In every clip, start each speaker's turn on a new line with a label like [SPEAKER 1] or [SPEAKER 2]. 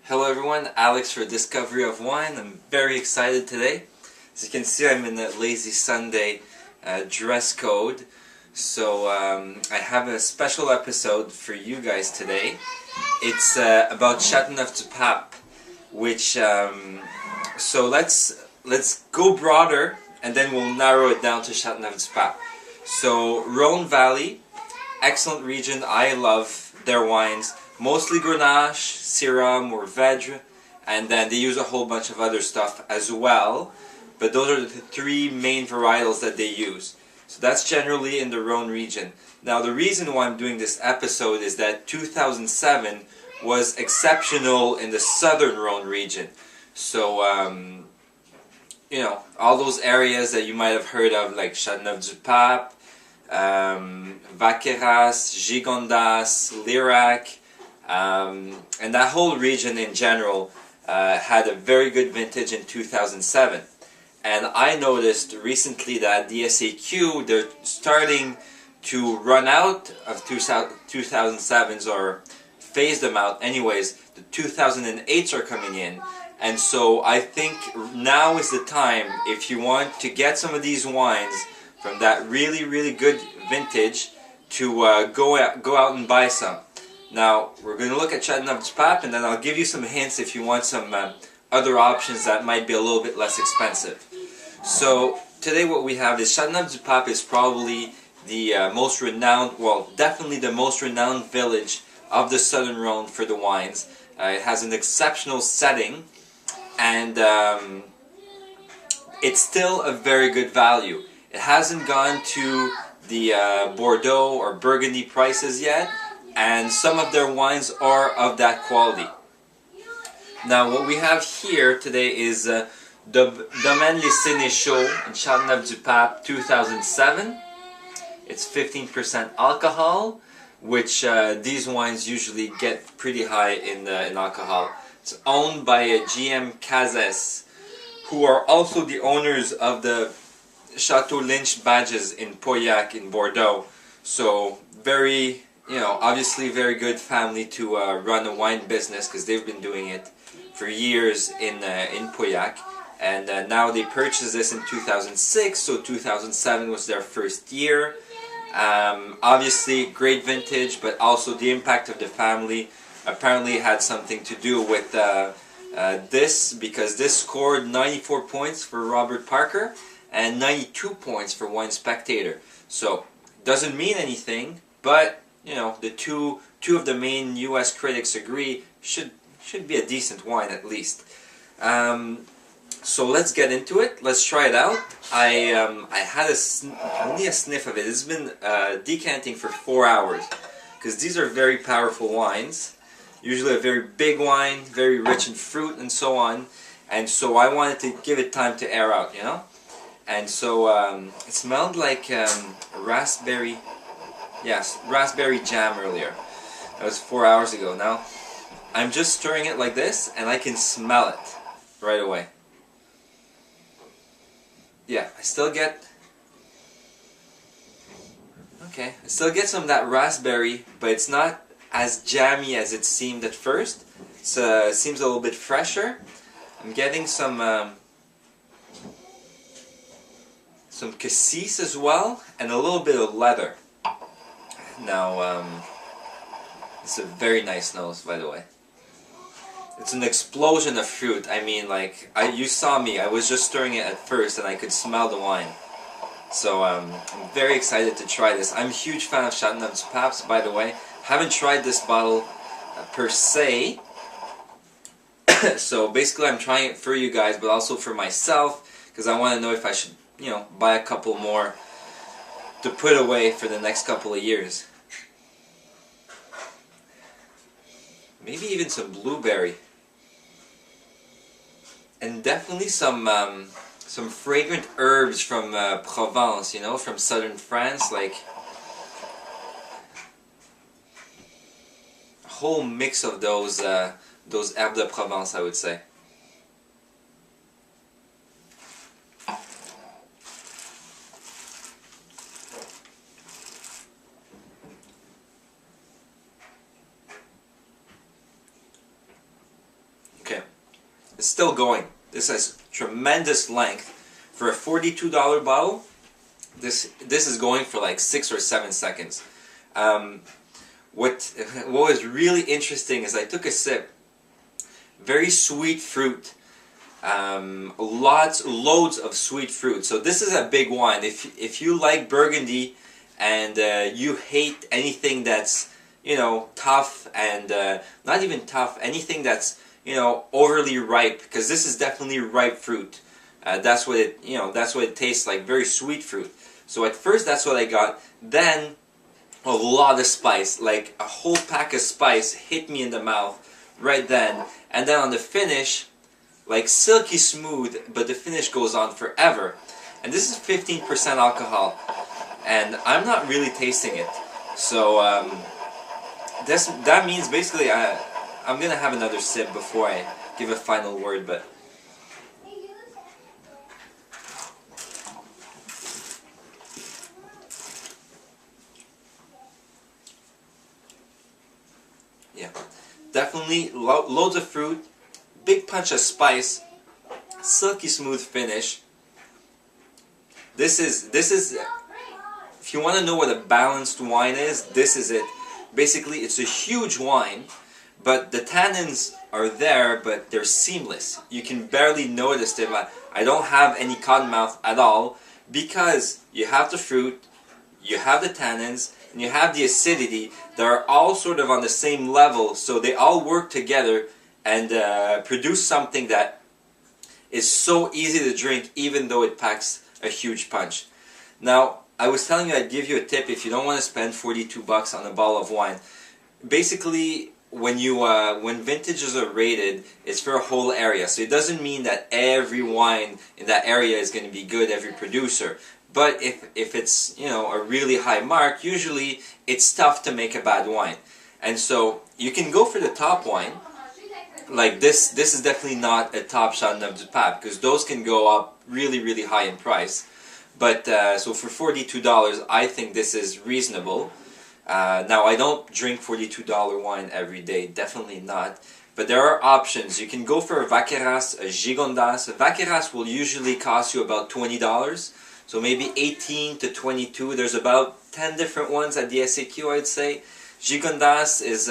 [SPEAKER 1] Hello everyone, Alex for Discovery of Wine. I'm very excited today. As you can see, I'm in the Lazy Sunday dress code. So I have a special episode for you guys today. It's about Chateauneuf-du-Pape, which so let's go broader and then we'll narrow it down to Chateauneuf-du-Pape. So Rhône Valley, excellent region. I love their wines. Mostly Grenache, Syrah, Mourvèdre, and then they use a whole bunch of other stuff as well. But those are the three main varietals that they use. So that's generally in the Rhône region. Now the reason why I'm doing this episode is that 2007 was exceptional in the southern Rhône region. So, you know, all those areas that you might have heard of, like Chateauneuf-du-Pape, Vaqueras, Gigondas, Lirac, and that whole region in general had a very good vintage in 2007. And I noticed recently that the SAQ, they're starting to run out of 2007s or phase them out anyways. The 2008s are coming in. And so I think now is the time, if you want to get some of these wines from that really good vintage, to go out and buy some. Now, we're going to look at Chateauneuf-du-Pape, and then I'll give you some hints if you want some other options that might be a little bit less expensive. So, today what we have is Chateauneuf-du-Pape is probably the most renowned, well, definitely the most renowned village of the Southern Rhône for the wines. It has an exceptional setting, and it's still a very good value. It hasn't gone to the Bordeaux or Burgundy prices yet, and some of their wines are of that quality. Now what we have here today is Domaine Les Sénéchaux in Chateauneuf-du-Pape 2007. It's 15% alcohol, which these wines usually get pretty high in alcohol. It's owned by GM Cazès, who are also the owners of the Chateau Lynch badges in Pauillac in Bordeaux. So very, you know, obviously very good family to run a wine business, because they've been doing it for years in Pauillac. And now they purchased this in 2006, so 2007 was their first year. Obviously great vintage, but also the impact of the family apparently had something to do with this, because this scored 94 points for Robert Parker and 92 points for Wine Spectator. So, doesn't mean anything, but, you know, the two of the main US critics agree should be a decent wine at least. So let's get into it. Let's try it out. I had only a sniff of it. It's been decanting for 4 hours, because these are very powerful wines. Usually a very big wine, very rich in fruit and so on. And so I wanted to give it time to air out, you know? And so it smelled like raspberry jam earlier. That was 4 hours ago. Now I'm just stirring it like this, and I can smell it right away. Yeah, I still get some of that raspberry, but it's not as jammy as it seemed at first. It seems a little bit fresher. I'm getting some cassis as well, and a little bit of leather. Now, it's a very nice nose, by the way. It's an explosion of fruit. I mean, like, you saw me. I was just stirring it at first, and I could smell the wine. So, I'm very excited to try this. I'm a huge fan of Chateauneuf-du-Papes, by the way. Haven't tried this bottle per se. So, basically, I'm trying it for you guys, but also for myself, because I want to know if I should, you know, buy a couple more to put away for the next couple of years. Maybe even some blueberry. And definitely some fragrant herbs from Provence, you know, from southern France, like a whole mix of those herbes de Provence, I would say. It's still going. This has tremendous length. For a $42 bottle, this is going for like 6 or 7 seconds. What was really interesting is I took a sip. Very sweet fruit. Loads of sweet fruit. So this is a big wine. If you like Burgundy and you hate anything that's, you know, tough and not even tough, anything that's, you know, overly ripe, because this is definitely ripe fruit. That's what it, you know, that's what it tastes like, very sweet fruit. So at first that's what I got. Then a lot of spice, like a whole pack of spice hit me in the mouth right then. And then on the finish, like silky smooth, but the finish goes on forever. And this is 15% alcohol, and I'm not really tasting it. So that means basically I'm gonna have another sip before I give a final word. But yeah, definitely loads of fruit, big punch of spice, silky smooth finish. This is if you want to know what a balanced wine is, this is it. Basically, it's a huge wine, but the tannins are there, but they're seamless. You can barely notice them. I don't have any cottonmouth at all, because you have the fruit, you have the tannins, and you have the acidity that are all sort of on the same level, so they all work together and produce something that is so easy to drink, even though it packs a huge punch. Now, I was telling you I'd give you a tip if you don't want to spend 42 bucks on a bottle of wine. Basically, when vintages are rated, it's for a whole area. So it doesn't mean that every wine in that area is going to be good, every producer. But if it's, you know, a really high mark, usually it's tough to make a bad wine. And so you can go for the top wine. Like this is definitely not a top Chateauneuf-du-Pape, because those can go up really, really high in price. But so for $42, I think this is reasonable. Now, I don't drink $42 wine every day, definitely not. But there are options. You can go for a Vaqueras, a Gigondas. A Vaqueras will usually cost you about $20. So maybe 18 to 22. There's about 10 different ones at the SAQ, I'd say. Gigondas is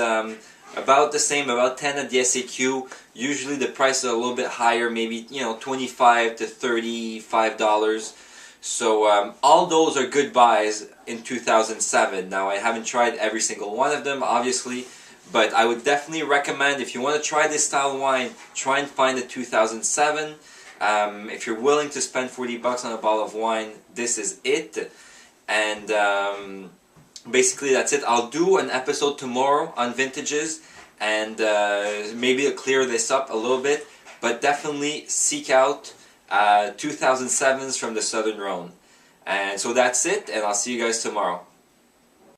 [SPEAKER 1] about the same, about 10 at the SAQ. Usually the prices are a little bit higher, maybe, you know, $25 to $35. So all those are good buys in 2007. Now, I haven't tried every single one of them, obviously, but I would definitely recommend, if you want to try this style of wine, try and find a 2007. If you're willing to spend 40 bucks on a bottle of wine, this is it. And basically that's it. I'll do an episode tomorrow on vintages, and maybe I'll clear this up a little bit, but definitely seek out 2007s from the Southern Rhône. And so that's it, and I'll see you guys tomorrow.